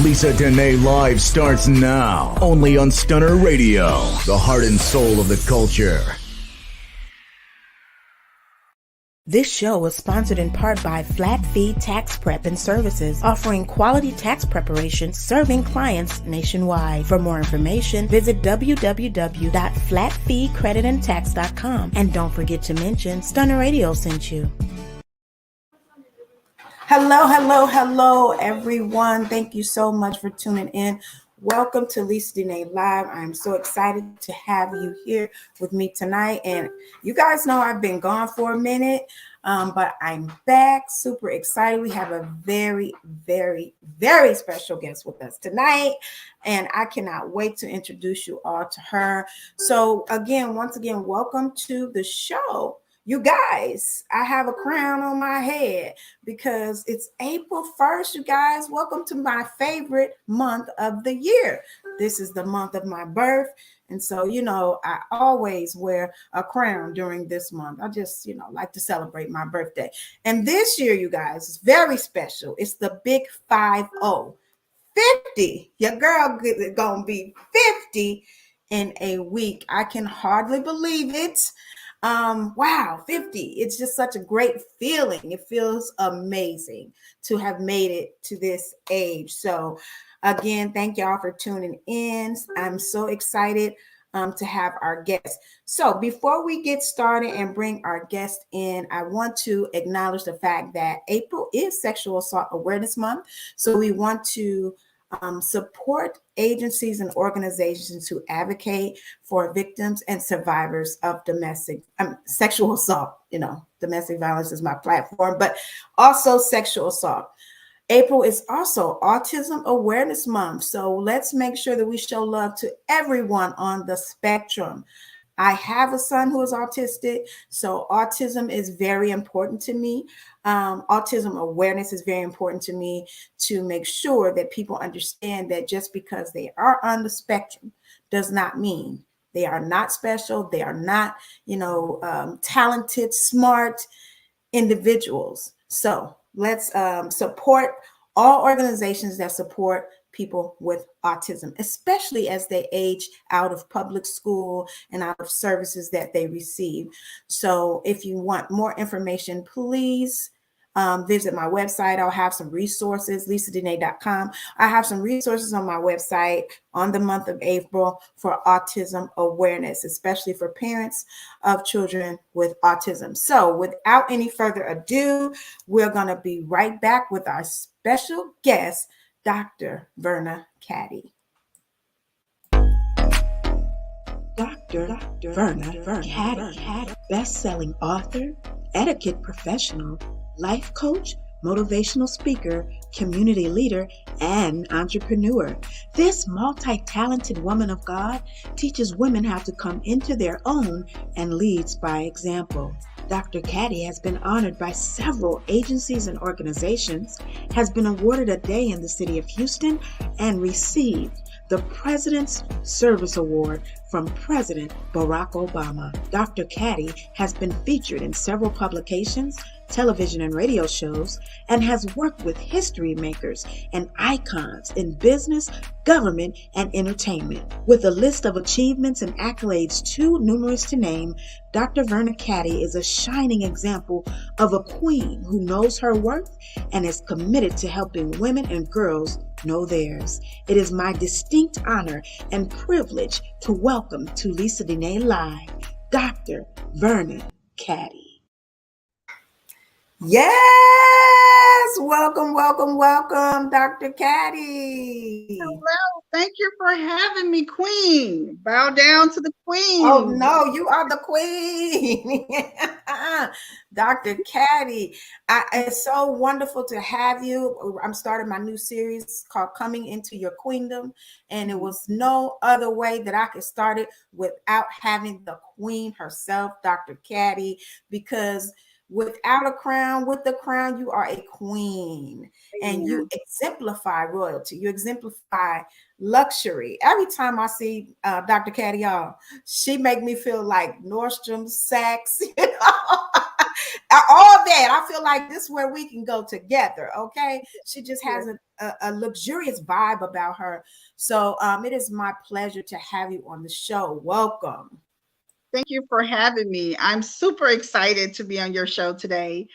Lisa Denae Live starts now, only on Stunner Radio, the heart and soul of the culture. This show is sponsored in part by Flat Fee Tax Prep and Services, offering quality tax preparation, serving clients nationwide. For more information, visit www.flatfeecreditandtax.com. And don't forget to mention Stunner Radio sent you. Hello, everyone. Thank you so much for tuning in. Welcome to Lisa Denae Live. I'm so excited to have you here with me tonight. And you guys know I've been gone for a minute, but I'm back, super excited. We have a very, very, very special guest with us tonight, and I cannot wait to introduce you all to her. So once again, welcome to the show. You guys, I have a crown on my head because it's April 1st, you guys. Welcome to my favorite month of the year. This is the month of my birth. And so, I always wear a crown during this month. I just, like to celebrate my birthday. And this year, you guys, is very special. It's the big 50. 50. Your girl is going to be 50 in a week. I can hardly believe it. Wow, 50. It's just such a great feeling. It feels amazing to have made it to this age. So again, thank y'all for tuning in. I'm so excited to have our guest. So before we get started and bring our guest in, I want to acknowledge the fact that April is Sexual Assault Awareness Month. So we want to support agencies and organizations who advocate for victims and survivors of domestic sexual assault. Domestic violence is my platform, but also sexual assault. April is also Autism Awareness Month. So let's make sure that we show love to everyone on the spectrum. I have a son who is autistic, so autism is very important to me. Autism awareness is very important to me to make sure that people understand that just because they are on the spectrum does not mean they are not special. They are not, talented, smart individuals. So let's support all organizations that support people with autism, especially as they age out of public school and out of services that they receive. So if you want more information, please visit my website. I'll have some resources, lisadenae.com. I have some resources on my website on the month of April for autism awareness, especially for parents of children with autism. So without any further ado, we're going to be right back with our special guest, Dr. Verna Caddie. Dr. Verna Caddie, best-selling author, etiquette professional, life coach, motivational speaker, community leader, and entrepreneur. This multi-talented woman of God teaches women how to come into their own and leads by example. Dr. Caddie has been honored by several agencies and organizations, has been awarded a day in the city of Houston, and received the President's Service Award from President Barack Obama. Dr. Caddie has been featured in several publications, television and radio shows, and has worked with history makers and icons in business, government, and entertainment. With a list of achievements and accolades too numerous to name, Dr. Verna Caddie is a shining example of a queen who knows her worth and is committed to helping women and girls know theirs. It is my distinct honor and privilege to welcome to Lisa Denae Live, Dr. Verna Caddie. Yes, welcome, Dr. Caddie. Hello, thank you for having me, Queen. Bow down to the Queen. Oh no, you are the Queen. Dr. Caddie, it's so wonderful to have you. I'm starting my new series called Coming Into Your Queendom, and it was no other way that I could start it without having the Queen herself, Dr. Caddie, because without a crown, with the crown, you are a queen. And you exemplify royalty. You exemplify luxury. Every time I see Dr. Caddie, y'all, she make me feel like Nordstrom, Saks, all that. I feel like this is where we can go together. Okay. She just has a luxurious vibe about her. So it is my pleasure to have you on the show. Welcome. Thank you for having me. I'm super excited to be on your show today.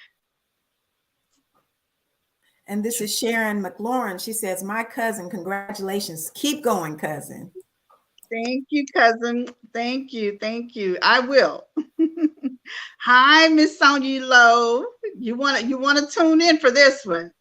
And this is Sharon McLaurin. She says, my cousin, congratulations. Keep going, cousin. Thank you, cousin. Thank you. Thank you. I will. Hi, Miss Sonia Lowe. You want to tune in for this one?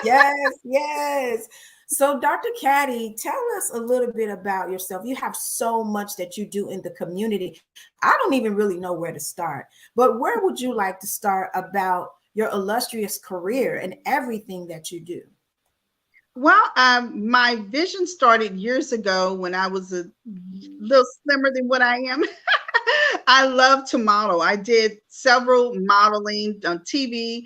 Yes, yes. So, Dr. Caddie, tell us a little bit about yourself. You have so much that you do in the community. I don't even really know where to start, but where would you like to start about your illustrious career and everything that you do? Well, my vision started years ago when I was a little slimmer than what I am. I love to model. I did several modeling on TV,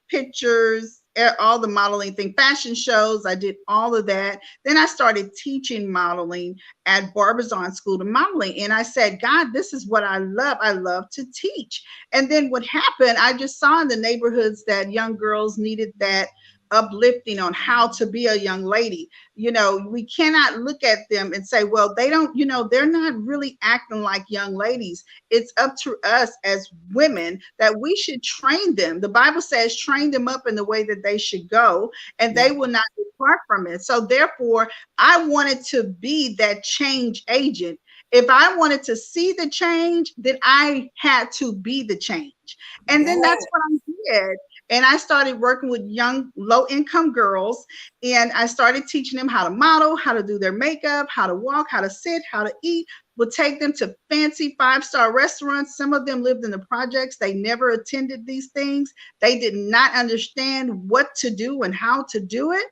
pictures, all the modeling thing, fashion shows. I did all of that. Then I started teaching modeling at Barbizon School of Modeling. And I said, God, this is what I love. I love to teach. And then what happened, I just saw in the neighborhoods that young girls needed that uplifting on how to be a young lady. You know, we cannot look at them and say, well, they don't, you know, they're not really acting like young ladies. It's up to us as women that we should train them. The Bible says, train them up in the way that they should go, and they will not depart from it. So therefore, I wanted to be that change agent. If I wanted to see the change, then I had to be the change. And then that's what I did. And I started working with young, low-income girls, and I started teaching them how to model, how to do their makeup, how to walk, how to sit, how to eat. Would take them to fancy 5-star restaurants. Some of them lived in the projects. They never attended these things. They did not understand what to do and how to do it.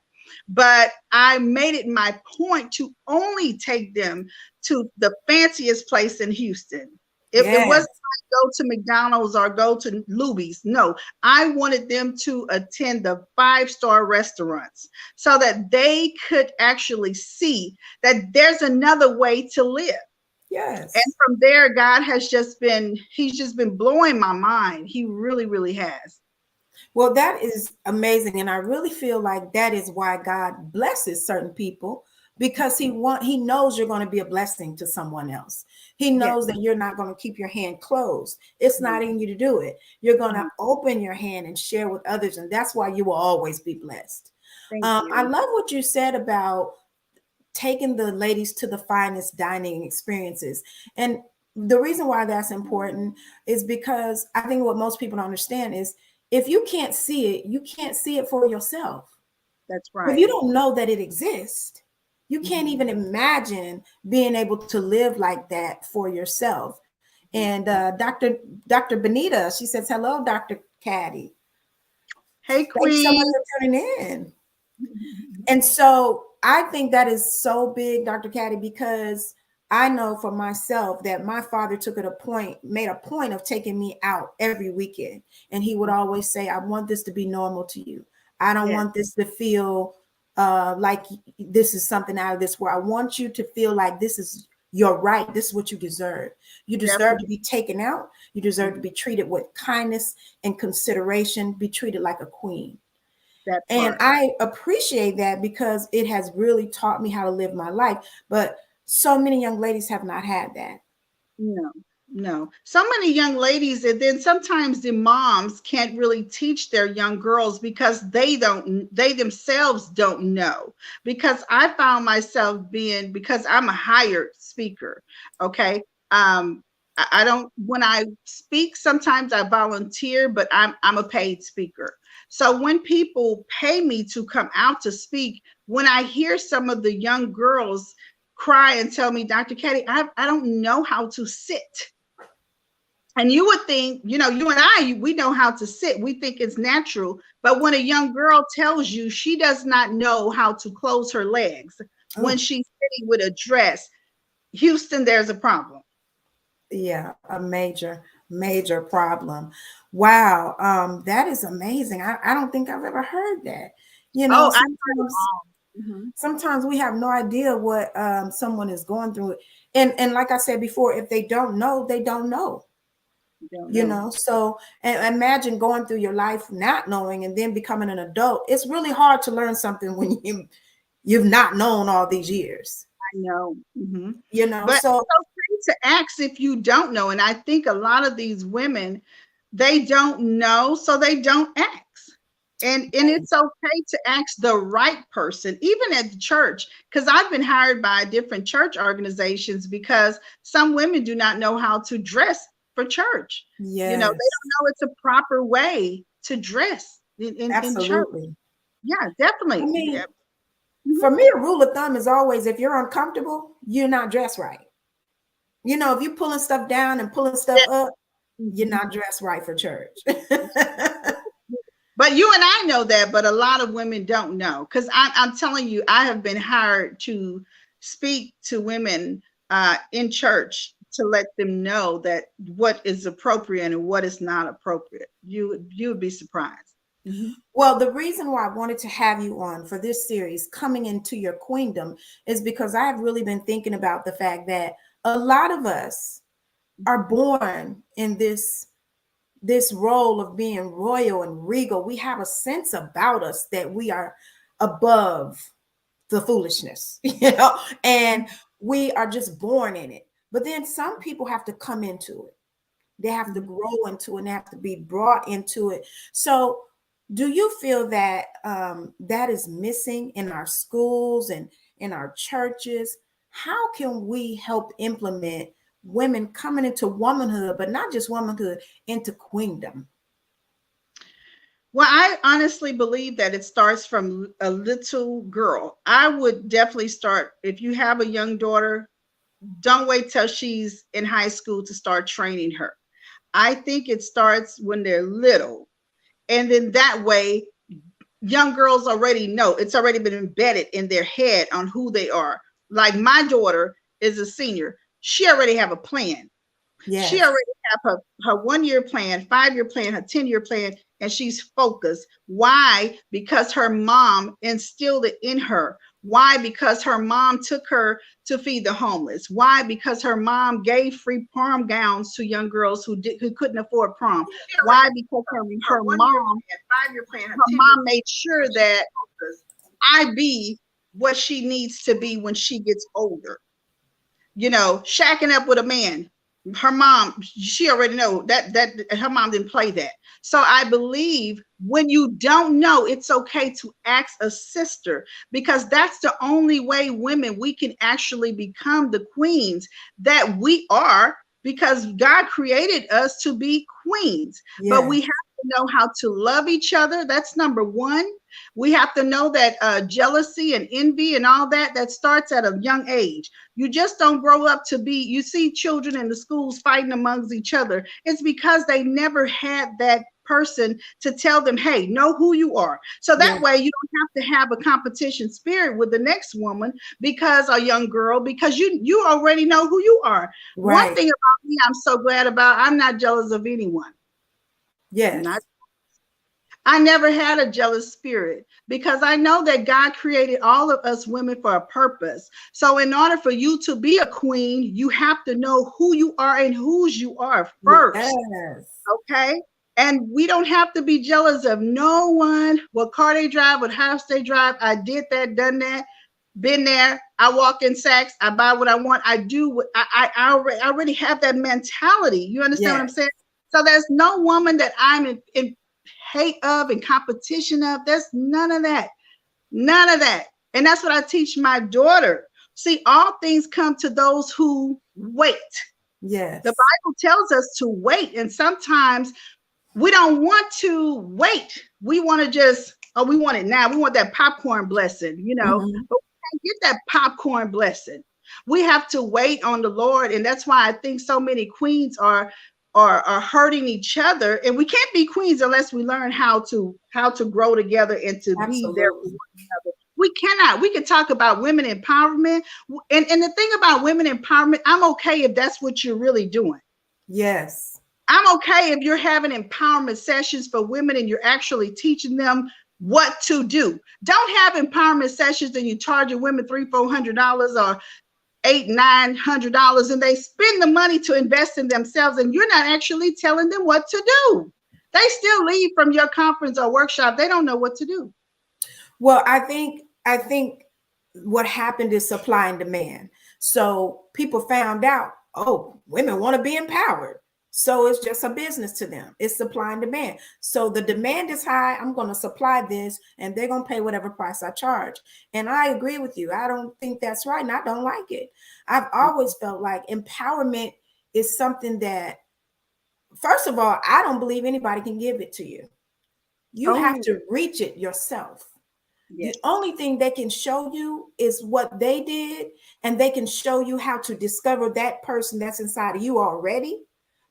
But I made it my point to only take them to the fanciest place in Houston. It wasn't like go to McDonald's or go to Luby's. No, I wanted them to attend the 5-star restaurants so that they could actually see that there's another way to live. Yes. And from there, God has he's just been blowing my mind. He really, really has. Well, that is amazing. And I really feel like that is why God blesses certain people, because he knows you're going to be a blessing to someone else. He knows that you're not going to keep your hand closed. It's not in you to do it. You're going to open your hand and share with others. And that's why you will always be blessed. I love what you said about taking the ladies to the finest dining experiences. And the reason why that's important is because I think what most people don't understand is if you can't see it, you can't see it for yourself. That's right. If you don't know that it exists, you can't even imagine being able to live like that for yourself. And Dr. Benita, she says, hello, Dr. Caddie. Hey, Queen. Thanks so much for tuning in. And so I think that is so big, Dr. Caddie, because I know for myself that my father made a point of taking me out every weekend. And he would always say, I want this to be normal to you. I don't want this to feel like this is something out of this world. I want you to feel like this is your right. This is what you deserve. You deserve to be taken out. You deserve to be treated with kindness and consideration, be treated like a queen. And I appreciate that because it has really taught me how to live my life. But so many young ladies have not had that. No. So many young ladies, and then sometimes the moms can't really teach their young girls because they themselves don't know. Because I found myself because I'm a hired speaker. Okay. I don't, when I speak, sometimes I volunteer, but I'm a paid speaker. So when people pay me to come out to speak, when I hear some of the young girls cry and tell me, Dr. Caddie, I don't know how to sit. And you would think, you and we know how to sit. We think it's natural. But when a young girl tells you she does not know how to close her legs when she's sitting with a dress, Houston, there's a problem. Yeah, a major problem. Wow. That is amazing. I don't think I've ever heard that. Sometimes we have no idea what someone is going through. And like I said before, if they don't know, they don't know. You know, so and imagine going through your life not knowing and then becoming an adult. It's really hard to learn something when you've not known all these years. I know. Mm-hmm. You know, but so it's okay to ask if you don't know. And I think a lot of these women, they don't know, so they don't ask. And it's okay to ask the right person, even at the church, because I've been hired by different church organizations because some women do not know how to dress for church. Yes. You know, they don't know it's a proper way to dress in church. Yeah, definitely. I mean, for me, a rule of thumb is always, if you're uncomfortable, you're not dressed right. You know, if you're pulling stuff down and pulling stuff up, you're not dressed right for church. But you and I know that, but a lot of women don't know. Because I'm telling you, I have been hired to speak to women in church to let them know that what is appropriate and what is not appropriate. You would be surprised. Mm-hmm. Well, the reason why I wanted to have you on for this series, Coming Into Your Queendom, is because I have really been thinking about the fact that a lot of us are born in this role of being royal and regal. We have a sense about us that we are above the foolishness, you know, and we are just born in it. But then some people have to come into it. They have to grow into it and have to be brought into it. So do you feel that that is missing in our schools and in our churches? How can we help implement women coming into womanhood, but not just womanhood, into queendom? Well, I honestly believe that it starts from a little girl. I would definitely start, if you have a young daughter, don't wait till she's in high school to start training her. I think it starts when they're little. And then that way, young girls already know, it's already been embedded in their head on who they are. Like my daughter is a senior. She already have a plan. Yes. She already have her 1-year plan, 5-year plan, her 10-year plan, and she's focused. Why? Because her mom instilled it in her. Why? Because her mom took her to feed the homeless. Why? Because her mom gave free prom gowns to young girls who couldn't afford prom. Why? Because her mom made sure that I be what she needs to be when she gets older. You know, shacking up with a man. Her mom, she already know that her mom didn't play that. So I believe when you don't know, it's okay to ask a sister, because that's the only way women, we can actually become the queens that we are, because God created us to be queens. Yes. But we have to know how to love each other. That's number one. We have to know that jealousy and envy and all that starts at a young age. You just don't grow up to be, you see children in the schools fighting amongst each other. It's because they never had that person to tell them, hey, know who you are. So that way you don't have to have a competition spirit with the next woman, because a young girl, because you already know who you are. Right. One thing about me, I'm so glad about, I'm not jealous of anyone. Yes. I never had a jealous spirit, because I know that God created all of us women for a purpose. So in order for you to be a queen, you have to know who you are and whose you are first. Yes. Okay. And we don't have to be jealous of no one, what car they drive, what house they drive. I did that, done that, been there. I walk in Saks, I buy what I want. I do what I already have that mentality. You understand what I'm saying? So there's no woman that I'm in hate of and competition of. There's none of that. None of that. And that's what I teach my daughter. See, all things come to those who wait. Yes. The Bible tells us to wait. And sometimes we don't want to wait. We want to just, we want it now. We want that popcorn blessing, you know, but we can't get that popcorn blessing. We have to wait on the Lord. And that's why I think so many queens are hurting each other. And we can't be queens unless we learn how to grow together and to be there for one another. We cannot. We can talk about women empowerment. And the thing about women empowerment, I'm okay if that's what you're really doing. Yes. I'm okay if you're having empowerment sessions for women and you're actually teaching them what to do. Don't have empowerment sessions and you're charging women $300-$400 $800-900, and they spend the money to invest in themselves, and you're not actually telling them what to do. They still leave from your conference or workshop. They don't know what to do. Well, I think what happened is supply and demand. So people found out, oh, women want to be empowered. So it's just a business to them. It's supply and demand. So the demand is high. I'm going to supply this, and they're going to pay whatever price I charge. And I agree with you. I don't think that's right, and I don't like it. I've always felt like empowerment is something that, first of all, I don't believe anybody can give it to you. You have to reach it yourself. Yes. The only thing they can show you is what they did, and they can show you how to discover that person that's inside of you already,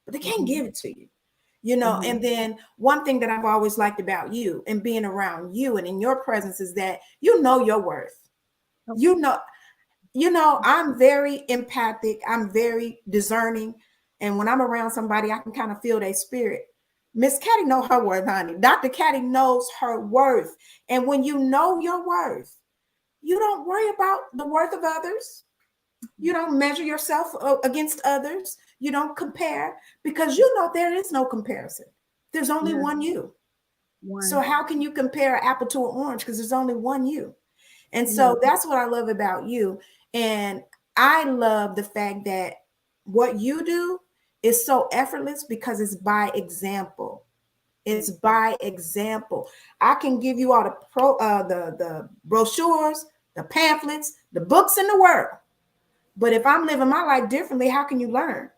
but they can't give it to you, you know. And then one thing that I've always liked about you and being around you and in your presence is that you know your worth. You know, I'm very empathic. I'm very discerning. And when I'm around somebody, I can kind of feel their spirit. Miss Caddie knows her worth, honey. Dr. Caddie knows her worth. And when you know your worth, you don't worry about the worth of others. You don't measure yourself against others. You don't compare, because you know there is no comparison. There's only one you. So how can you compare an apple to an orange? Because there's only one you. And so that's what I love about you. And I love the fact that what you do is so effortless because it's by example. It's by example. I can give you all the brochures, the pamphlets, the books in the world. But if I'm living my life differently, how can you learn?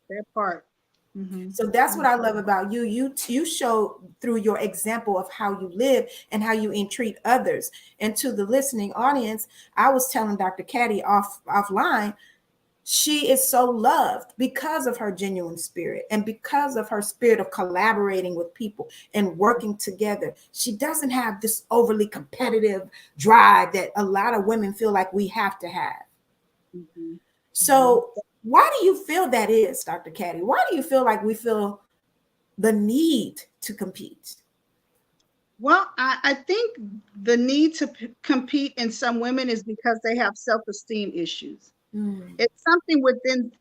That part. So that's what I love about you. You show through your example of how you live and how you entreat others. And to the listening audience, I was telling Dr. Caddie offline, she is so loved because of her genuine spirit and because of her spirit of collaborating with people and working together. She doesn't have this overly competitive drive that a lot of women feel like we have to have. So why do you feel that is, Dr. Caddie? Why do you feel like we feel the need to compete? Well, I think the need to compete in some women is because they have self-esteem issues. It's something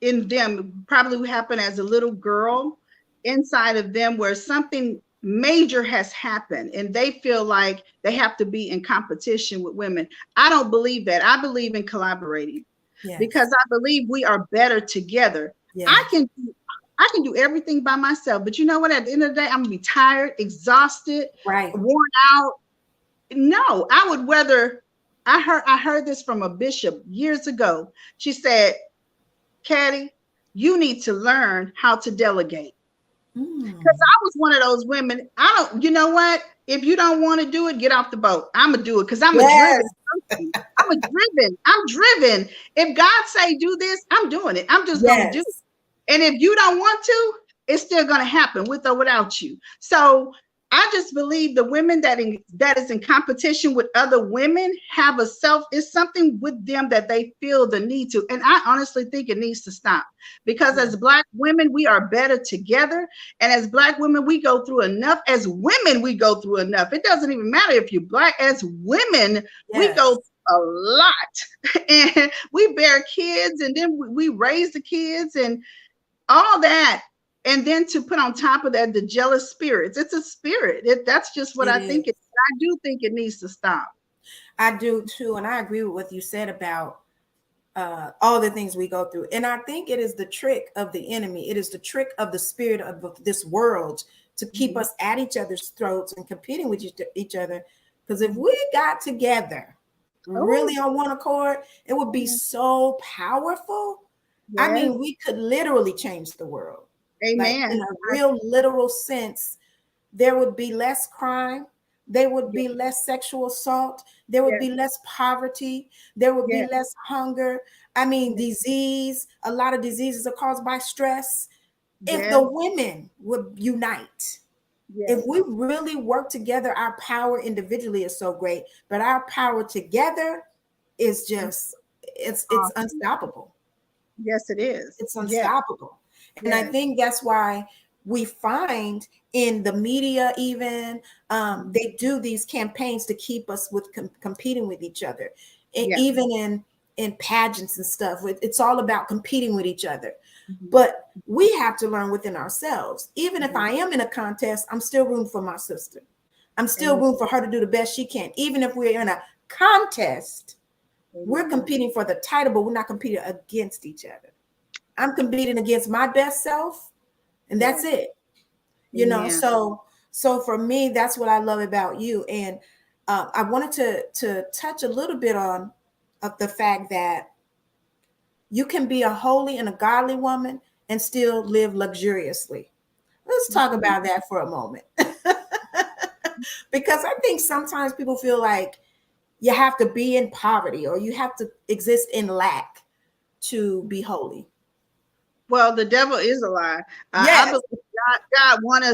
in them, probably happened as a little girl inside of them, where something major has happened and they feel like they have to be in competition with women. I don't believe that. I believe in collaborating because I believe we are better together. I can do everything by myself, but you know what? At the end of the day, I'm gonna be tired, exhausted, worn out. No, I would rather. I heard this from a bishop years ago. She said, Caddie, you need to learn how to delegate. Because I was one of those women. You know what? If you don't want to do it, get off the boat. I'm going to do it because I'm a driven person. I'm driven. If God say do this, I'm doing it. I'm just going to do it. And if you don't want to, it's still going to happen with or without you. So I just believe the women that is in competition with other women have it's something with them that they feel the need to. And I honestly think it needs to stop, because as Black women, we are better together. And as Black women, we go through enough. As women, we go through enough. It doesn't even matter if you're Black. As women, we go through a lot, and we bear kids, and then we raise the kids and all that. And then to put on top of that, the jealous spirits. It's a spirit. That's just what I think. I do think it needs to stop. I do too. And I agree with what you said about all the things we go through. And I think it is the trick of the enemy. It is the trick of the spirit of this world to keep us at each other's throats and competing with each other. Because if we got together really on one accord, it would be so powerful. I mean, we could literally change the world. Amen. Like in a real literal sense, there would be less crime. There would be less sexual assault. There would be less poverty. There would be less hunger. I mean, disease. A lot of diseases are caused by stress. If the women would unite, if we really work together, our power individually is so great, but our power together is just, it's unstoppable. Yes, it is. It's unstoppable. And I think that's why we find in the media, even they do these campaigns to keep us with competing with each other. And even in in pageants and stuff. It's all about competing with each other. But we have to learn within ourselves. Even if I am in a contest, I'm still rooting for my sister. I'm still rooting for her to do the best she can. Even if we're in a contest, we're competing for the title, but we're not competing against each other. I'm competing against my best self, and that's it. You know, so for me, that's what I love about you. And I wanted to touch a little bit on the fact that you can be a holy and a godly woman and still live luxuriously. Let's talk about that for a moment. Because I think sometimes people feel like you have to be in poverty or you have to exist in lack to be holy. Well, the devil is a lie. I believe God want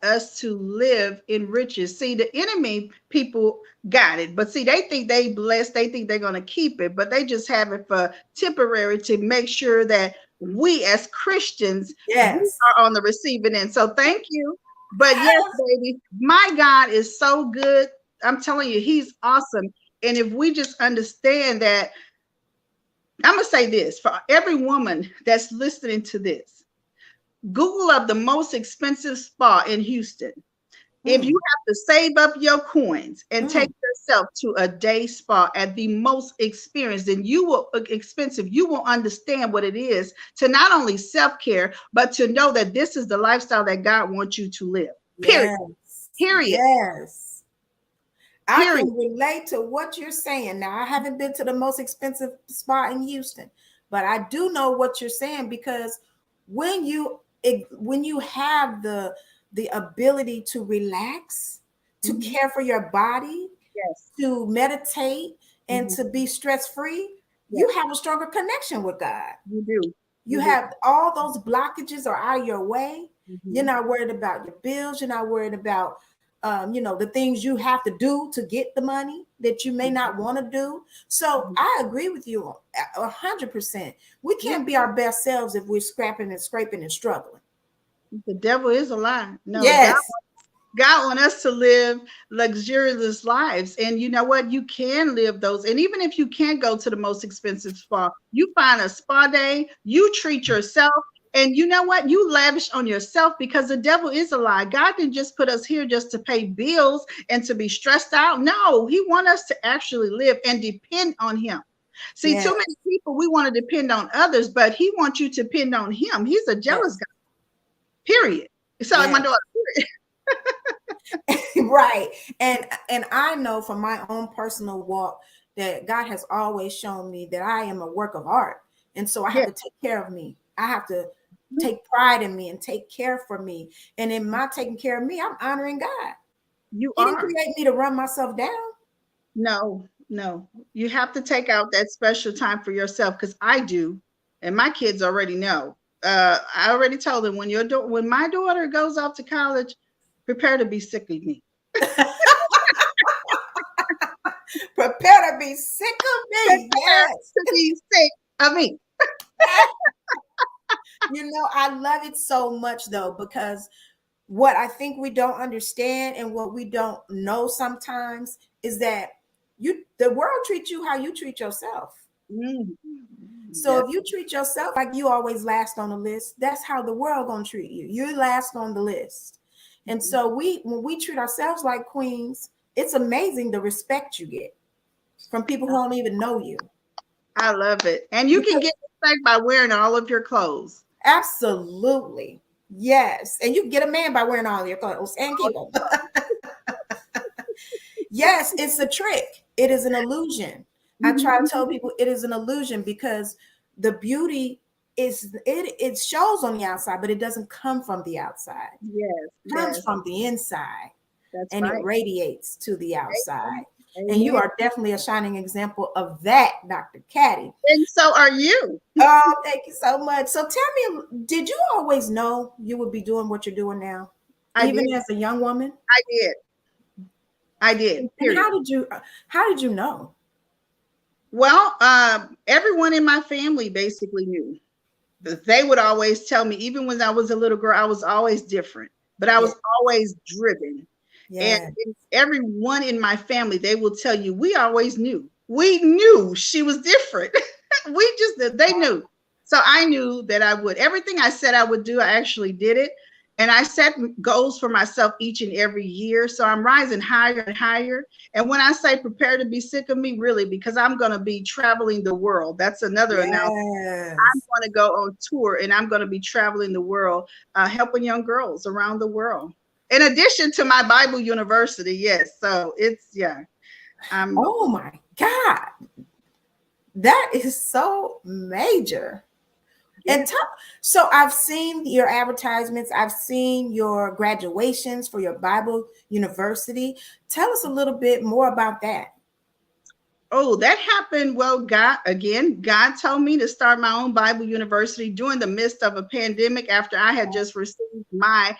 us to live in riches. See, the enemy people got it, but see, they think they blessed. They think they're going to keep it, but they just have it for temporary to make sure that we as Christians we are on the receiving end. So thank you. But yes, baby, my God is so good. I'm telling you, he's awesome. And if we just understand that, I'm going to say this for every woman that's listening to this, Google up the most expensive spa in Houston. If you have to save up your coins and take yourself to a day spa at the most experienced, then you will understand what it is to not only self-care, but to know that this is the lifestyle that God wants you to live. Period. Period. Yes. I can relate to what you're saying. Now, I haven't been to the most expensive spa in Houston, but I do know what you're saying, because when you have the ability to relax, to care for your body, to meditate, and to be stress-free, you have a stronger connection with God. You do. You have all those blockages are out of your way. You're not worried about your bills. You're not worried about the things you have to do to get the money that you may not want to do. So I agree with you 100%. We can't be our best selves if we're scrapping and scraping and struggling. The devil is a lie. No, yes. God wants us to live luxurious lives. And you know what? You can live those. And even if you can't go to the most expensive spa, you find a spa day, you treat yourself. And you know what? You lavish on yourself, because the devil is a lie. God didn't just put us here just to pay bills and to be stressed out. No, he wants us to actually live and depend on him. See, too many people, we want to depend on others, but he wants you to depend on him. He's a jealous God. Period. So my daughter, period. Right. And I know from my own personal walk that God has always shown me that I am a work of art. And so I have to take care of me. I have to take pride in me and take care for me. And in my taking care of me, I'm honoring God. He didn't create me to run myself down. No. You have to take out that special time for yourself, because I do. And my kids already know. I already told them, when my daughter goes off to college, prepare to be sick of me. Prepare to be sick of me. Yes. To be sick of me. I love it so much, though, because what I think we don't understand and what we don't know sometimes is that the world treats you how you treat yourself. So if you treat yourself like you always last on the list, that's how the world gonna treat you. You're last on the list. And so when we treat ourselves like queens, it's amazing the respect you get from people who don't even know you. I love it. And you can get respect by wearing all of your clothes. Absolutely. Yes. And you can get a man by wearing all your clothes and keep them. Yes, it's a trick. It is an illusion. I try to tell people it is an illusion, because the beauty it shows on the outside, but it doesn't come from the outside. It comes from the inside. It radiates to the outside. And you are definitely a shining example of that, Dr. Caddie. And so are you. Oh, thank you so much. So tell me, did you always know you would be doing what you're doing now? Even as a young woman? I did. And how did you know? Well, everyone in my family basically knew. They would always tell me, even when I was a little girl, I was always different, but I was always driven. And everyone in my family, they will tell you, we always knew. we knew she was different. They knew. So I knew that I would. Everything I said I would do, I actually did it. And I set goals for myself each and every year. So I'm rising higher and higher. And when I say prepare to be sick of me, really, because I'm going to be traveling the world. That's another announcement. I'm going to go on tour and I'm going to be traveling the world, helping young girls around the world. In addition to my Bible university, yes. So it's, yeah. Oh my God. That is so major. Yeah. And so I've seen your advertisements. I've seen your graduations for your Bible university. Tell us a little bit more about that. Oh, that happened. Well, God told me to start my own Bible university during the midst of a pandemic after I had just received my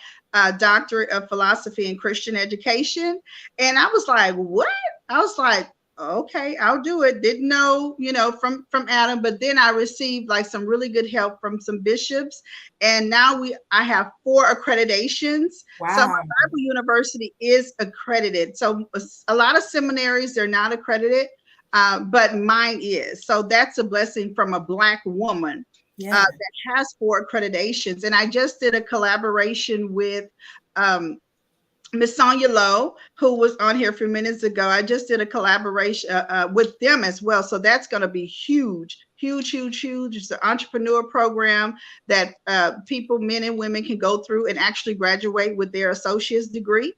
doctorate of philosophy and Christian education. And I was like, what? I was like, okay, I'll do it. Didn't know, from Adam, but then I received like some really good help from some bishops. And now I have 4 accreditations. Wow. So my Bible university is accredited. So a lot of seminaries, they're not accredited. But mine is. So that's a blessing from a Black woman that has 4 accreditations. And I just did a collaboration with Miss Sonia Lowe, who was on here a few minutes ago. I just did a collaboration with them as well. So that's going to be huge, huge, huge, huge. It's an entrepreneur program that people, men and women, can go through and actually graduate with their associate's degree.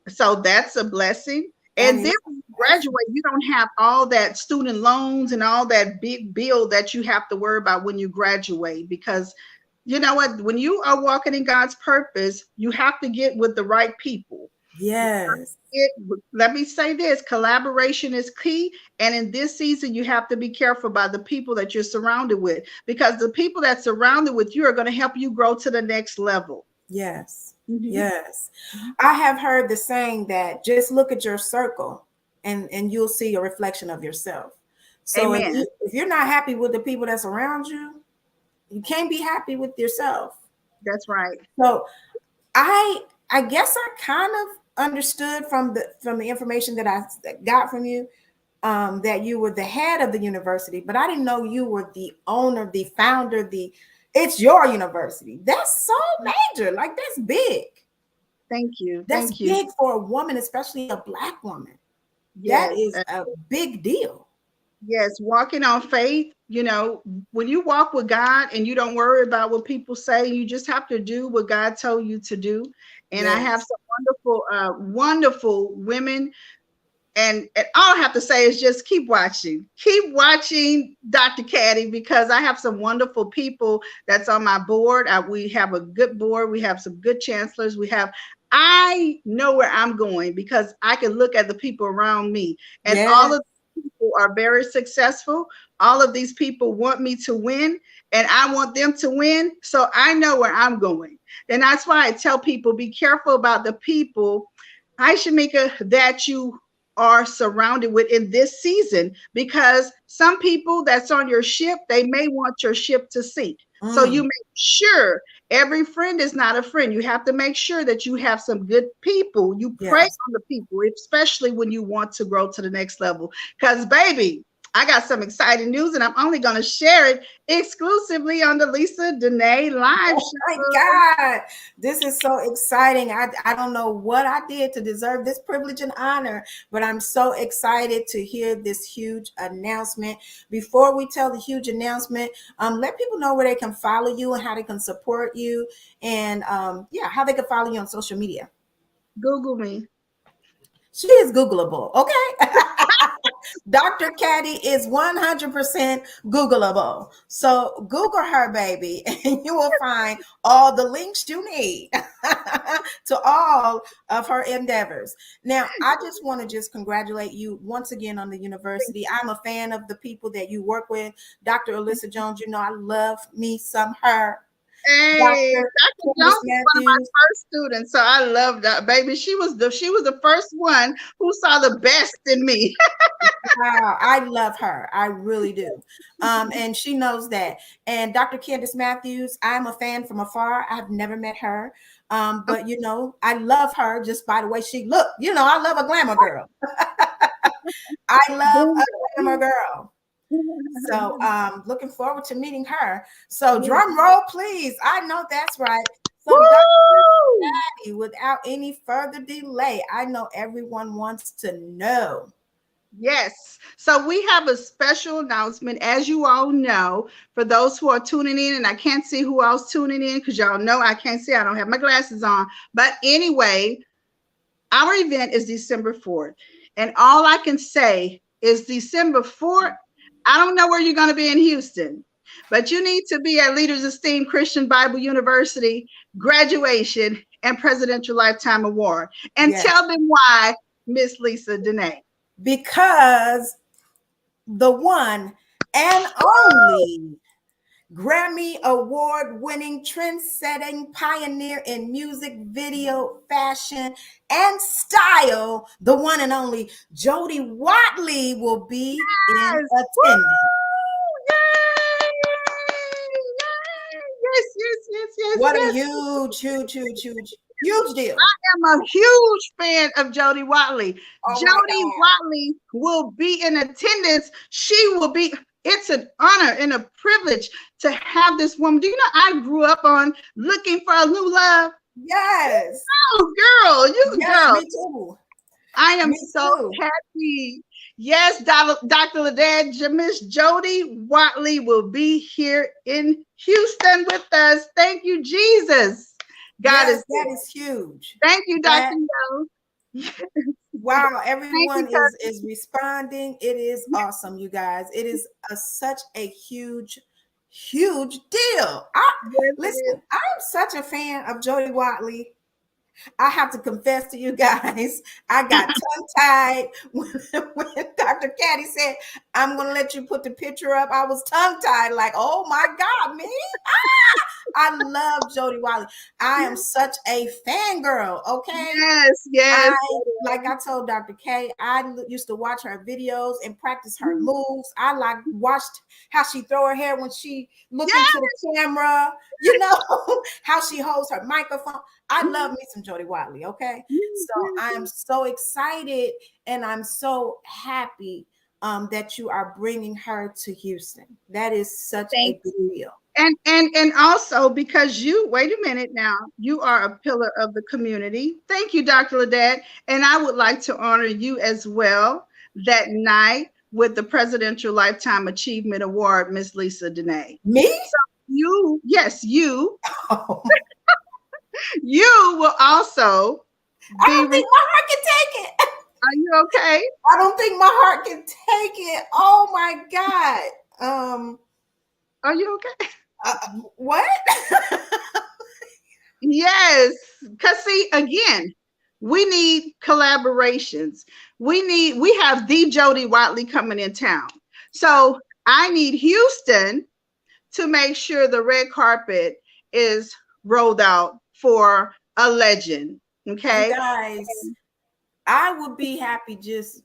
So that's a blessing. And then when you graduate, you don't have all that student loans and all that big bill that you have to worry about when you graduate. Because you know what? When you are walking in God's purpose, you have to get with the right people. Yes. Let me say this, collaboration is key. And in this season, you have to be careful about the people that you're surrounded with, because the people that surrounded with you are going to help you grow to the next level. Yes. Mm-hmm. Yes. I have heard the saying that just look at your circle and you'll see a reflection of yourself. So if you're not happy with the people that's around you, you can't be happy with yourself. That's right. So I guess I kind of understood from the information that I got from you that you were the head of the university, but I didn't know you were the owner, the founder, it's your university. That's so major. Like, that's big. Thank you. That's big for a woman, especially a Black woman. Yes. That is a big deal. Yes. Walking on faith. When you walk with God and you don't worry about what people say, you just have to do what God told you to do. And I have some wonderful, wonderful women. And all I have to say is just keep watching Dr. Caddie, because I have some wonderful people that's on my board. We have a good board. We have some good chancellors. I know where I'm going because I can look at the people around me, and all of the people are very successful. All of these people want me to win, and I want them to win. So I know where I'm going. And that's why I tell people, be careful about the people, Shamika, that you are surrounded with in this season, because some people that's on your ship, they may want your ship to sink. So you make sure every friend is not a friend. You have to make sure that you have some good people. You pray on the people, especially when you want to grow to the next level. Because, baby, I got some exciting news, and I'm only going to share it exclusively on the Lisa Denae live show. Oh my God, this is so exciting. I don't know what I did to deserve this privilege and honor, but I'm so excited to hear this huge announcement. Before we tell the huge announcement, let people know where they can follow you and how they can support you, and how they can follow you on social media. Google me. She is Googleable, okay? Dr. Caddie is 100% Googleable. So Google her, baby, and you will find all the links you need to all of her endeavors. Now, I just want to congratulate you once again on the university. I'm a fan of the people that you work with. Dr. Alyssa Jones, I love me some her. Hey, Dr. Jones was one of my first students, so I love that, baby. She was the first one who saw the best in me. Wow, I love her. I really do. And she knows that. And Dr. Candace Matthews, I'm a fan from afar. I've never met her. But I love her just by the way she looked. I love a glamour girl. I love a my girl. So looking forward to meeting her. So drum roll, please. I know that's right. So Dr. Caddie, without any further delay, I know everyone wants to know. Yes. So we have a special announcement, as you all know, for those who are tuning in, and I can't see who else tuning in because y'all know I can't see. I don't have my glasses on. But anyway, our event is December 4th. And all I can say is December 4th. I don't know where you're going to be in Houston, but you need to be at Leaders Esteemed Christian Bible University graduation and Presidential Lifetime Award. And tell them why, Miss Lisa Denae. Because the one and only Grammy Award-winning, trend-setting pioneer in music, video, fashion, and style, the one and only Jody Watley will be in attendance. Yes. What a huge deal. I am a huge fan of Jody Watley. Oh, Jody Watley will be in attendance. She will be. It's an honor and a privilege to have this woman. Do you know I grew up on Looking for a New Love? Yes. Oh, girl, girl. Me too. I am so happy. Yes, Dr. Ladad, Miss Jody Watley will be here in Houston with us. Thank you, Jesus. That is huge. Thank you, Dr. Wow, everyone is responding. It is awesome, you guys. It is such a huge deal. Listen, I'm such a fan of Jody Watley. I have to confess to you guys, I got tongue-tied when Dr. Caddie said, I'm going to let you put the picture up. I was tongue-tied like, oh my God, me? I love Jody Watley. I am such a fangirl, okay? Yes. Like I told Dr. K, I used to watch her videos and practice her moves. I watched how she throw her hair when she looked into the camera, how she holds her microphone. I love me some Jody Watley, okay? So I am so excited and I'm so happy that you are bringing her to Houston. That is such a good deal. And also because wait a minute now, you are a pillar of the community. Thank you, Dr. Ladad. And I would like to honor you as well that night with the Presidential Lifetime Achievement Award, Miss Lisa Denae. Me? So you. Oh. You will also I don't think my heart can take it. Are you okay? I don't think my heart can take it. Oh my God. Are you okay? What? Yes. Because see, again, we need collaborations. We have the Jody Watley coming in town. So I need Houston to make sure the red carpet is rolled out for a legend. Okay. You guys, I would be happy just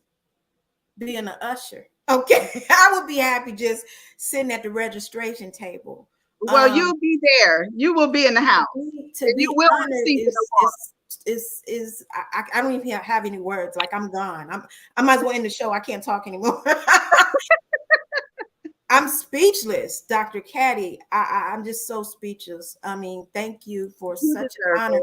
being an usher. Okay. I would be happy just sitting at the registration table. Well, you'll be there. You will be in the house. You will receive the I don't even have any words. Like I'm gone. I might as well end the show. I can't talk anymore. I'm speechless, Dr. Caddie. I'm just so speechless. I mean, thank you for such an honor.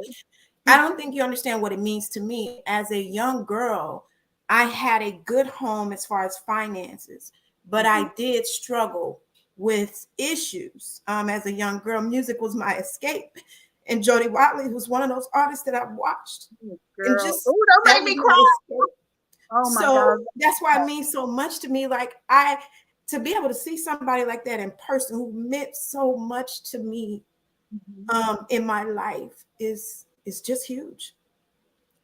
I don't think you understand what it means to me. As a young girl, I had a good home as far as finances, but I did struggle with issues. As a young girl, music was my escape. And Jody Watley was one of those artists that I've watched. And just, don't make me cry. Oh my God. That's why it means so much to me. Like to be able to see somebody like that in person who meant so much to me in my life is just huge.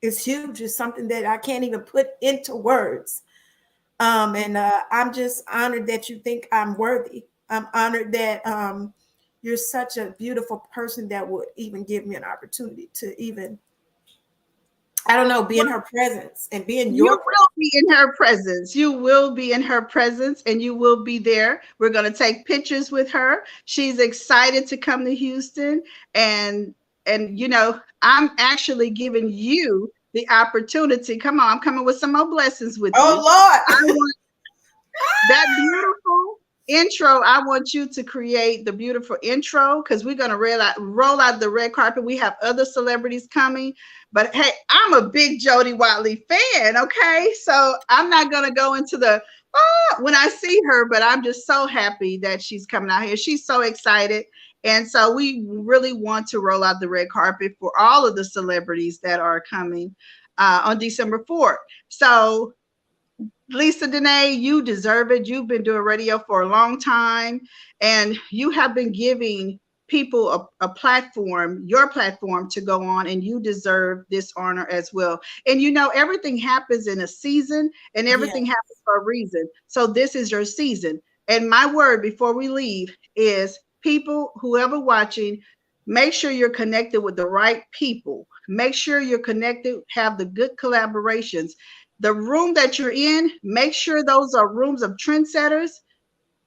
It's huge. It's something that I can't even put into words. And I'm just honored that you think I'm worthy. I'm honored that you're such a beautiful person that would even give me an opportunity to even, I don't know, be in her presence and be in your presence. You will be in her presence. You will be in her presence and you will be there. We're going to take pictures with her. She's excited to come to Houston. And I'm actually giving you the opportunity. Come on, I'm coming with some more blessings with you. Oh, Lord. That beautiful intro. I want you to create the beautiful intro because we're going to roll out the red carpet. We have other celebrities coming, but hey, I'm a big Jodie Watley fan. Okay, so I'm not going to go into the when I see her, but I'm just so happy that she's coming out here. She's so excited. And so we really want to roll out the red carpet for all of the celebrities that are coming on December 4th. So Lisa Denae, you deserve it. You've been doing radio for a long time, and you have been giving people a platform, your platform to go on, and you deserve this honor as well. And you know, everything happens in a season and everything happens for a reason. So this is your season. And my word before we leave is people, whoever watching, make sure you're connected with the right people. Make sure you're connected, have the good collaborations. The room that you're in, make sure those are rooms of trendsetters.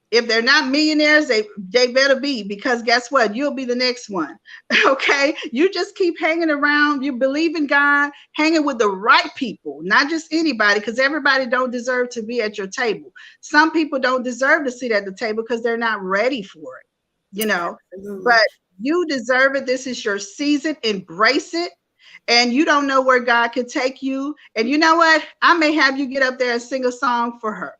If they're not millionaires, they better be, because guess what? You'll be the next one. Okay. You just keep hanging around. You believe in God, hanging with the right people, not just anybody, because everybody don't deserve to be at your table. Some people don't deserve to sit at the table because they're not ready for it, you know. Absolutely. But you deserve it. This is your season. Embrace it. And you don't know where God could take you. And you know what? I may have you get up there and sing a song for her.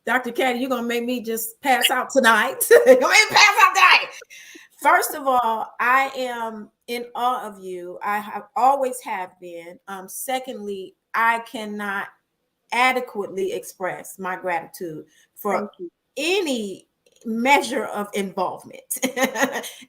Dr. Caddie, you're going to make me just pass out tonight. You're going to make me pass out tonight. First of all, I am in awe of you. I have always have been. Secondly, I cannot adequately express my gratitude for any measure of involvement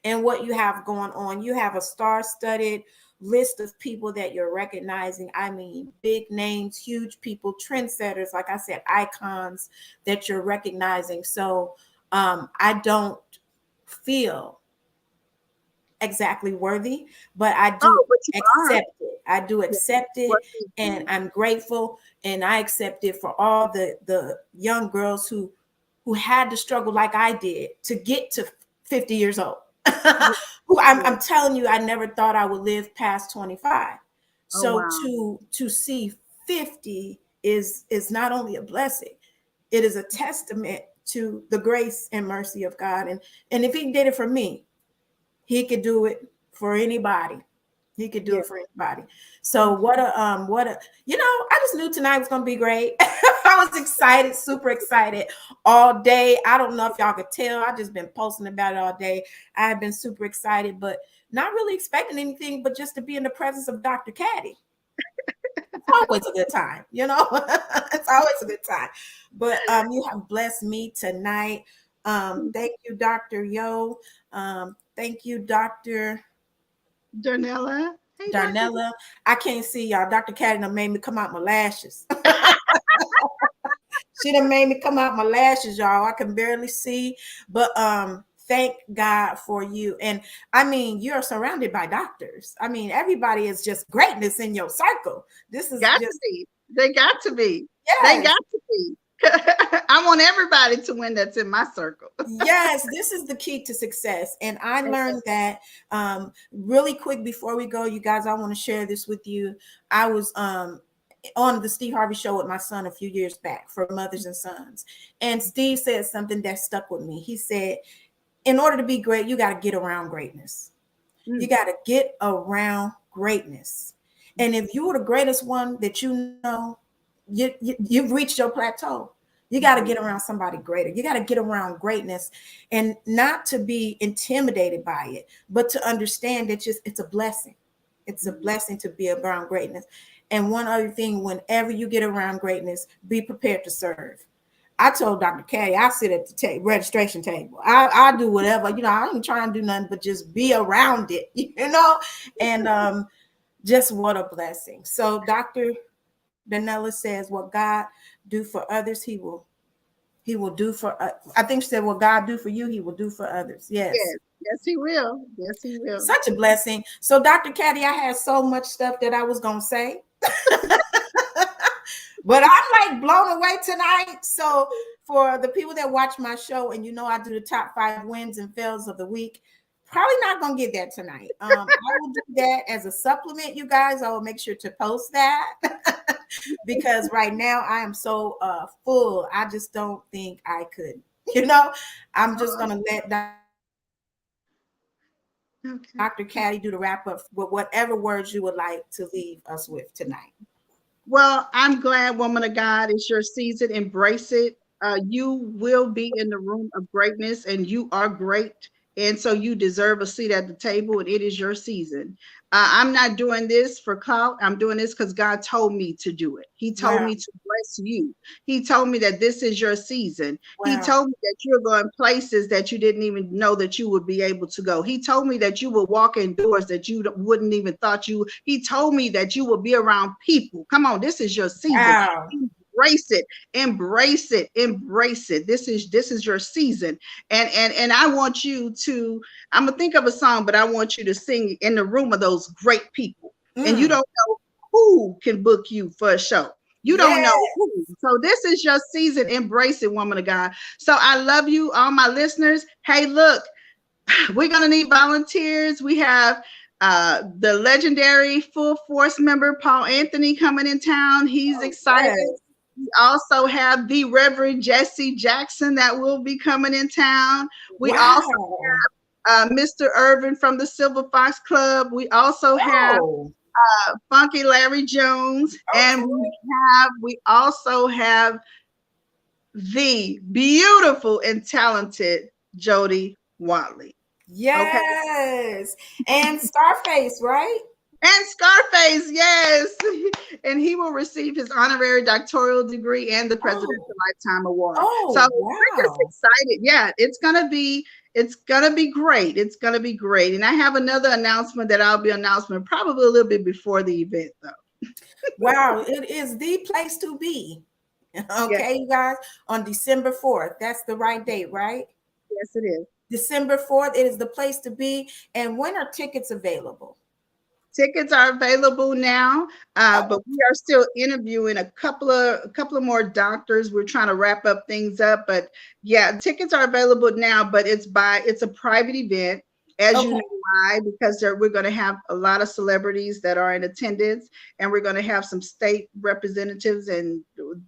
in what you have going on. You have a star-studded list of people that you're recognizing. I mean, big names, huge people, trendsetters, like I said, icons that you're recognizing. So I don't feel exactly worthy, but I do accept it. I do accept it, and I'm grateful, and I accept it for all the young girls who had to struggle like I did to get to 50 years old. Who I'm telling you, I never thought I would live past 25. So to see 50 is not only a blessing, it is a testament to the grace and mercy of God. And if he did it for me, he could do it for anybody. He could do it for anybody. So what a I just knew tonight was gonna be great. I was excited, super excited all day. I don't know if y'all could tell. I just been posting about it all day. I have been super excited, but not really expecting anything, but just to be in the presence of Dr. Caddie. It's always a good time, you know. It's always a good time. But you have blessed me tonight. Thank you, Dr. Yo. Thank you, Dr. Darnella. Hey, Darnella. I can't see y'all. Dr. Caddie done made me come out my lashes. She done made me come out my lashes, y'all. I can barely see. But thank God for you. And I mean, you're surrounded by doctors. I mean, everybody is just greatness in your circle. This is got just to be. They got to be. Yes. They got to be. I want everybody to win that's in my circle. Yes, this is the key to success. And I learned that really quick before we go, you guys, I want to share this with you. I was on the Steve Harvey show with my son a few years back for Mothers and Sons. And Steve said something that stuck with me. He said, in order to be great, you got to get around greatness. You got to get around greatness. And if you were the greatest one that you know, you've reached your plateau. You got to get around somebody greater. You got to get around greatness, and not to be intimidated by it, but to understand that it's a blessing. It's a blessing to be around greatness. And one other thing, whenever you get around greatness, be prepared to serve. I told Dr. Caddie, I sit at the registration table. I do whatever, I ain't trying to do nothing but just be around it, and just what a blessing. So Dr. Danella says, what God do for others, he will do for I think she said, what God do for you, he will do for others. Yes, he will. Yes, he will. Such a blessing. So Dr. Caddie, I had so much stuff that I was gonna say. But I'm like blown away tonight. So for the people that watch my show, and I do the top 5 wins and fails of the week, probably not gonna get that tonight. I will do that as a supplement, you guys. I will make sure to post that. because right now I am so full. I just don't think I could. You know, I'm just gonna let Dr. Caddie do the wrap up with whatever words you would like to leave us with tonight. Well, I'm glad, woman of God, it's your season. Embrace it. You will be in the room of greatness, and you are great. And so you deserve a seat at the table, and it is your season. I'm not doing this for clout. I'm doing this because God told me to do it. He told Wow. me to bless you. He told me that this is your season. He Wow. told me that you're going places that you didn't even know that you would be able to go. He told me that you will walk in doors that you wouldn't even thought you. He told me that you will be around people. Come on, this is your season. Wow. Embrace it, embrace it, embrace it. This is your season. And I want you to, I'm gonna think of a song, but I want you to sing in the room of those great people. And you don't know who can book you for a show. You don't know who. So this is your season. Embrace it, woman of God. So I love you, all my listeners. Hey, look, we're gonna need volunteers. We have the legendary full force member Paul Anthony coming in town. He's excited. Yes. We also have the Reverend Jesse Jackson that will be coming in town. We also have Mr. Irvin from the Silver Fox Club. We also have Funky Larry Jones, and we also have the beautiful and talented Jody Watley. Yes. And Scarface, right? And Scarface, yes. And he will receive his honorary doctoral degree and the Presidential Lifetime Award. So we're just excited. Yeah, it's gonna be great. It's gonna be great. And I have another announcement that I'll be announcing probably a little bit before the event, though. Wow, it is the place to be. Okay, you guys, on December 4th. That's the right date, right? Yes, it is. December 4th, it is the place to be. And when are tickets available? Tickets are available now, but we are still interviewing a couple of more doctors. We're trying to wrap up things up, but yeah, tickets are available now. But it's a private event, as you know why, because we're going to have a lot of celebrities that are in attendance, and we're going to have some state representatives, and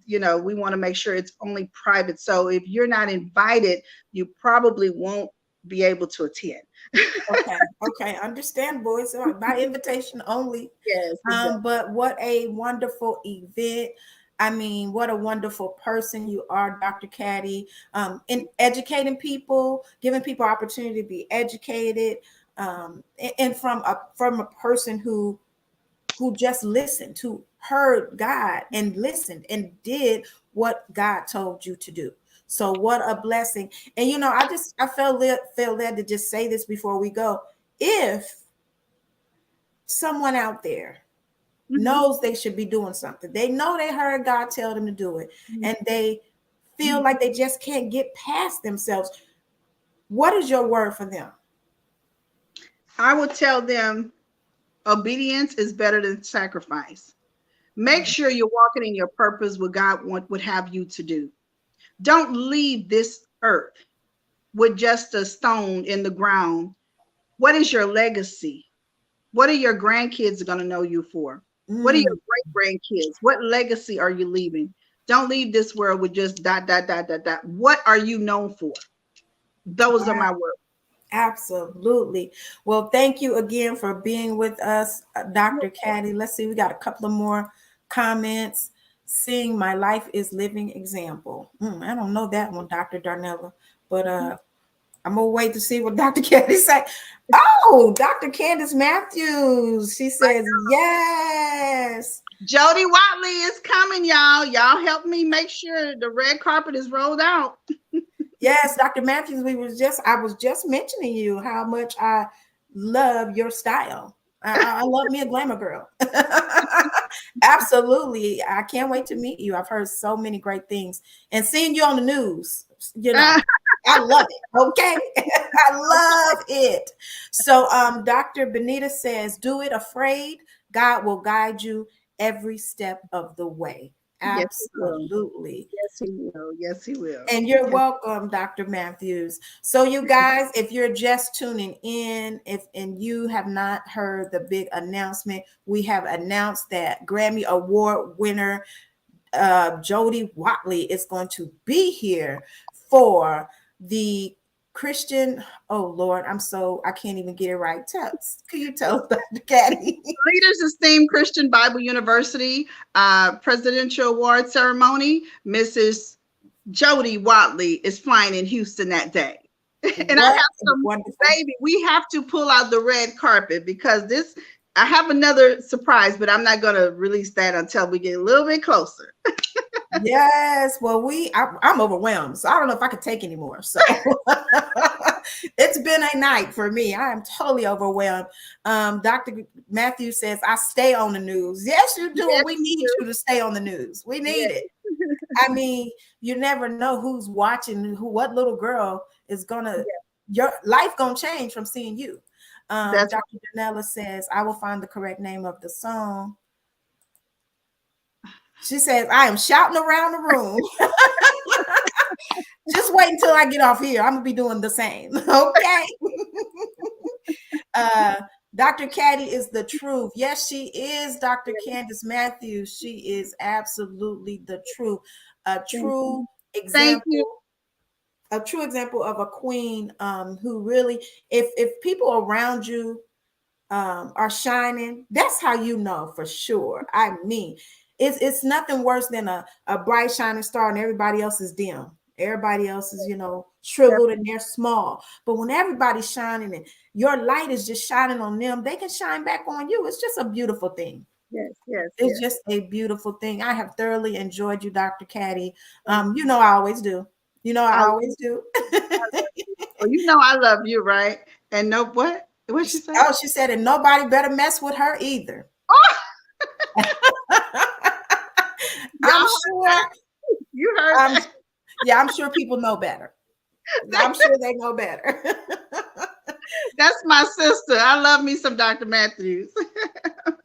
we want to make sure it's only private. So if you're not invited, you probably won't be able to attend. Okay, understandable. It's by invitation only. Yes. Exactly. But what a wonderful event. I mean, what a wonderful person you are, Dr. Caddie. In educating people, giving people opportunity to be educated, and from a person who just listened, who heard God and listened and did what God told you to do. So what a blessing. And I felt led to just say this before we go. If someone out there knows they should be doing something, they know they heard God tell them to do it, and they feel like they just can't get past themselves, what is your word for them? I would tell them obedience is better than sacrifice. Make sure you're walking in your purpose, what God would have you to do. Don't leave this earth with just a stone in the ground. What is your legacy? What are your grandkids going to know you for? What are your great grandkids? What legacy are you leaving? Don't leave this world with just ... What are you known for? Those are my words. Absolutely. Well, thank you again for being with us, Dr. Caddie. Let's see, we got a couple of more comments. Seeing my life is living example. I don't know that one, Dr. Darnella, but I'm gonna wait to see what Dr. Caddie say. Oh, Dr. Candace Matthews. She says yes. Jody Watley is coming, y'all. Y'all help me make sure the red carpet is rolled out. Yes, Dr. Matthews. I was just mentioning you how much I love your style. I love me a glamour girl. Absolutely. I can't wait to meet you. I've heard so many great things, and seeing you on the news, I love it. Okay. I love it. So Dr. Benita says, do it afraid. God will guide you every step of the way. Yes, he will. Absolutely. Yes, he will. Yes, he will. And you're welcome, Dr. Matthews. So you guys, if you're just tuning in, and you have not heard the big announcement, we have announced that Grammy Award winner Jody Watley is going to be here for the Christian. Oh Lord, I can't even get it right. Can you tell us, Dr. Caddie? Leaders Esteemed Christian Bible University Presidential Award Ceremony. Mrs. Jody Watley is flying in Houston that day. And I have some, baby, we have to pull out the red carpet because I have another surprise, but I'm not going to release that until we get a little bit closer. Yes, well, I'm overwhelmed, so I don't know if I could take anymore. So it's been a night for me. I am totally overwhelmed. Dr. Matthews says I stay on the news. Yes, you do. Yes, we need you to stay on the news. We need it. I mean, you never know who's watching, what little girl is gonna, your life gonna change from seeing you. Dr. Denae says I will find the correct name of the song. She says, I am shouting around the room. Just wait until I get off here. I'm going to be doing the same. Okay. Dr. Caddie is the truth. Yes, she is, Dr. Candace Matthews. She is absolutely the truth. A true example. A true example of a queen who really, if people around you are shining, that's how you know for sure. I mean, it's nothing worse than a bright shining star and everybody else is dim. Everybody else is, shriveled and they're small. But when everybody's shining and your light is just shining on them, they can shine back on you. It's just a beautiful thing. Yes. It's just a beautiful thing. I have thoroughly enjoyed you, Dr. Caddie. I always do. I always do. Well, I love you, right? And no, what she said? Oh, she said, and nobody better mess with her either. Oh! I'm sure you heard that. Yeah, I'm sure people know better. I'm sure they know better. That's my sister. I love me some Dr. Matthews.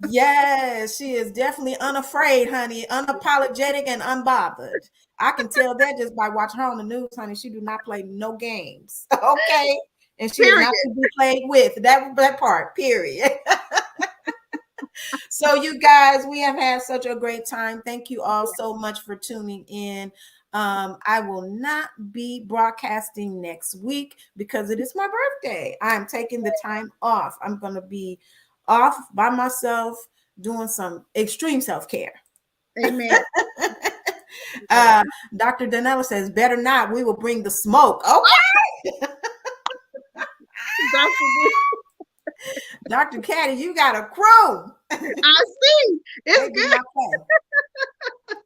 Yes, she is definitely unafraid, honey, unapologetic and unbothered. I can tell that just by watching her on the news, honey. She do not play no games. Okay. And she is not to be played with. That part, period. So you guys, we have had such a great time. Thank you all so much for tuning in. I will not be broadcasting next week because it is my birthday. I'm taking the time off. I'm going to be off by myself doing some extreme self-care. Amen. Dr. Denae says, better not. We will bring the smoke. Okay. Dr. Caddie, you got a crew. I see. It's good.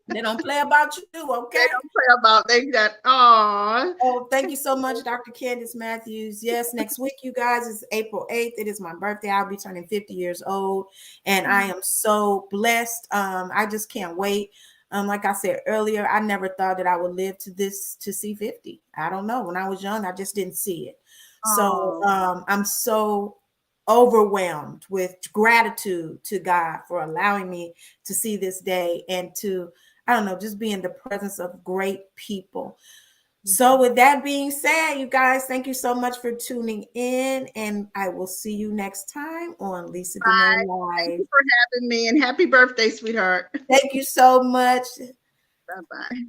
They don't play about you, okay? They don't play about they got. Oh, thank you so much, Dr. Candace Matthews. Yes, next week, you guys, is April 8th. It is my birthday. I'll be turning 50 years old, and I am so blessed. I just can't wait. Like I said earlier, I never thought that I would live to see 50. I don't know. When I was young, I just didn't see it. So I'm so overwhelmed with gratitude to God for allowing me to see this day and to, I don't know, just be in the presence of great people. So with that being said, you guys, thank you so much for tuning in, and I will see you next time on Lisa Denae Live. Thank you for having me, and happy birthday, sweetheart. Thank you so much. Bye-bye.